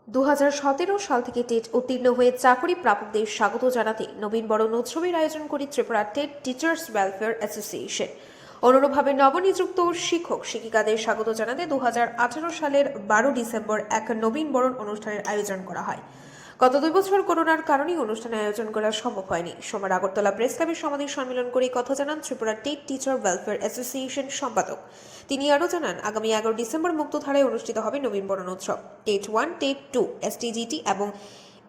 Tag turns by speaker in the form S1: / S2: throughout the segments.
S1: 2017 সাল থেকে টেট উত্তীর্ণ হয়ে চাকরি প্রাপকদের স্বাগত জানাতে নবীন বরণ উৎসবের আয়োজন করে Tripura TET teachers welfare association. অনুরূপভাবে নবনিযুক্ত শিক্ষক শিক্ষিকাদের স্বাগত জানাতে 2018 সালের 12 ডিসেম্বর এক নবীন বরণ অনুষ্ঠানের আয়োজন করা হয়। গত 2 বছর করোনার কারণে অনুষ্ঠানের আয়োজন করা সম্ভব হয়নি। সোমবার আগরতলা প্রেস ক্লাবে সাংবাদিক সম্মেলন করে কথা জানান Tripura TET teacher welfare association সম্পাদক। তিনি আরও জানান, আগামী 11 ডিসেম্বর মুক্তধারায় অনুষ্ঠিত হবে নবীন বরণ উৎসব। টেট 1, টেট 2, এসটিজিটি এবং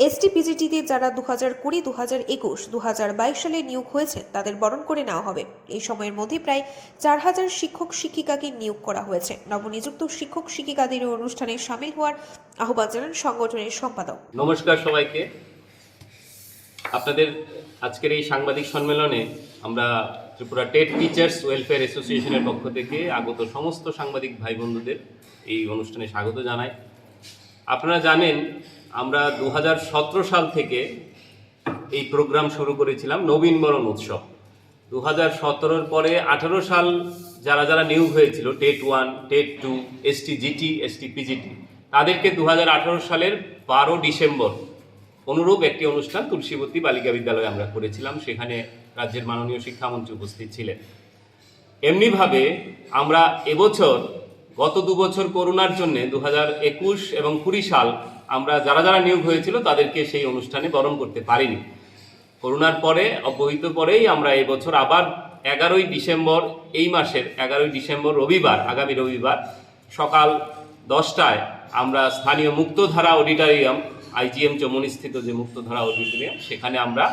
S1: এসটিপিজিটিতে যারা 2020, 2021, 2022 সালে নিয়োগ হয়েছে তাদের বরণ করে নেওয়া হবে। এই সময়ের মধ্যে প্রায় 4000 শিক্ষক শিক্ষিকাকে নিয়োগ করা হয়েছে। নবনিযুক্ত শিক্ষক শিক্ষিকাদের অনুষ্ঠানে সামিল হওয়ার আহ্বান জানান সংগঠনের সম্পাদক।
S2: নমস্কার সবাইকে। আপনাদের আজকের এই সাংবাদিক সম্মেলনে আমরা ত্রিপুরা টেট টিচার্স ওয়েলফেয়ার অ্যাসোসিয়েশনের পক্ষ থেকে আগত সমস্ত সাংবাদিক ভাই বন্ধুদের এই অনুষ্ঠানে স্বাগত জানাই। আপনারা জানেন, আমরা 2017 সাল থেকে এই প্রোগ্রাম শুরু করেছিলাম নবীন বরণ উৎসব। 2017-র পরে 18 সাল যারা নিয়োগ হয়েছিল টেট 1, টেট 2, এসটিজিটি, এসটিপিজিটি, তাদেরকে 2018 সালের 12 ডিসেম্বর অনুরূপ একটি অনুষ্ঠান তুলসীবতী বালিকা বিদ্যালয়ে আমরা করেছিলাম। সেখানে রাজ্যের মাননীয় শিক্ষামন্ত্রী উপস্থিত ছিলেন। এমনিভাবে আমরা এবছর গত 2 বছর করোনার জন্য 2021 এবং 20 সাল আমরা যারা নিয়োগ হয়েছিল তাদেরকে সেই অনুষ্ঠানে বরণ করতে পারিনি। করোনার পরে অব্যবহিত পরেই আমরা এবছর আবার 11ই ডিসেম্বর, এই মাসের 11ই ডিসেম্বর রবিবার, আগামী রবিবার সকাল 10টায় আমরা স্থানীয় মুক্তধারা অডিটোরিয়াম, আইজিএম চমনিস্থিত যে মুক্তধারা অডিটোরিয়াম, সেখানে আমরা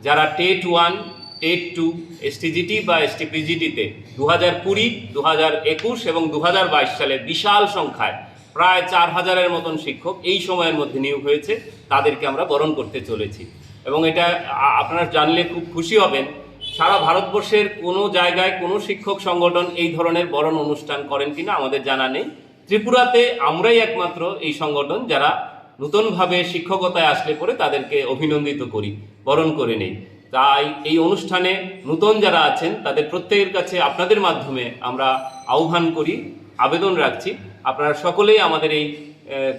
S2: যারা টেট 1, টেট 2, এসটিজিটি বা এসটিপিজিটিতে 2020, 2021 এবং 2022 সালে বিশাল সংখ্যায় প্রায় 4000-এর মতন শিক্ষক এই সময়ের মধ্যে নিয়োগ হয়েছে, তাদেরকে আমরা বরণ করতে চলেছি। এবং এটা আপনারা জানলে খুব খুশি হবেন, সারা ভারতবর্ষের কোনো জায়গায় কোনো শিক্ষক সংগঠন এই ধরনের বরণ অনুষ্ঠান করেন কিনা আমাদের জানা নেই। ত্রিপুরাতে আমরাই একমাত্র এই সংগঠন যারা নতুনভাবে শিক্ষকতায় আসলে পরে তাদেরকে অভিনন্দিত করি, বরণ করে নেই। তাই এই অনুষ্ঠানে নতুন যারা আছেন তাদের প্রত্যেকের কাছে আপনাদের মাধ্যমে আমরা আহ্বান করি, আবেদন রাখছি, আপনারা সকলেই আমাদের এই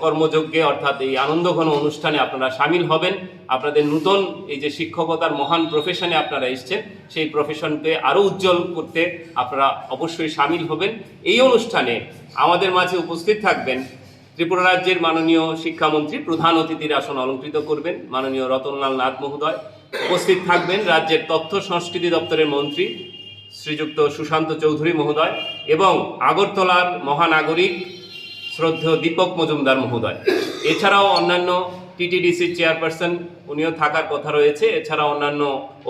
S2: কর্মযজ্ঞে অর্থাৎ এই আনন্দঘন অনুষ্ঠানে আপনারা সামিল হবেন। আপনাদের নতুন এই যে শিক্ষকতার মহান প্রফেশনে আপনারা এসছেন, সেই প্রফেশনকে আরও উজ্জ্বল করতে আপনারা অবশ্যই সামিল হবেন। এই অনুষ্ঠানে আমাদের মাঝে উপস্থিত থাকবেন ত্রিপুরা রাজ্যের মাননীয় শিক্ষামন্ত্রী, প্রধান অতিথির আসন অলঙ্কৃত করবেন মাননীয় রতনলাল নাথ মহোদয়। উপস্থিত থাকবেন রাজ্যের তথ্য সংস্কৃতি দপ্তরের মন্ত্রী শ্রীযুক্ত সুশান্ত চৌধুরী মহোদয় এবং আগরতলার মহানাগরিক শ্রদ্ধেয় দীপক মজুমদার মহোদয়। এছাড়াও অন্যান্য টিটিডিসির চেয়ারপারসন, উনিও থাকার কথা রয়েছে। এছাড়াও অন্যান্য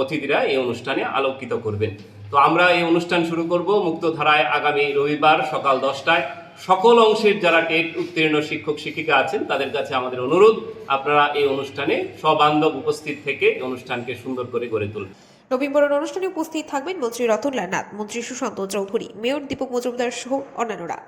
S2: অতিথিরা এই অনুষ্ঠানে আলোকিত করবেন। তো আমরা এই অনুষ্ঠান শুরু করব মুক্তধারায় আগামী রবিবার সকাল 10টায়। সকল অংশের যারা টেট উত্তীর্ণ শিক্ষক শিক্ষিকা আছেন তাদের কাছে আমাদের অনুরোধ, আপনারা এই অনুষ্ঠানে সবান্ধব উপস্থিত থেকে অনুষ্ঠানকে সুন্দর করে গড়ে তুলবেন।
S1: নবীন বরণ অনুষ্ঠানে উপস্থিত থাকবেন মন্ত্রী রতনলাল নাথ, মন্ত্রী সুশান্ত চৌধুরী, মেয়র দীপক মজুমদার সহ অন্যান্যরা।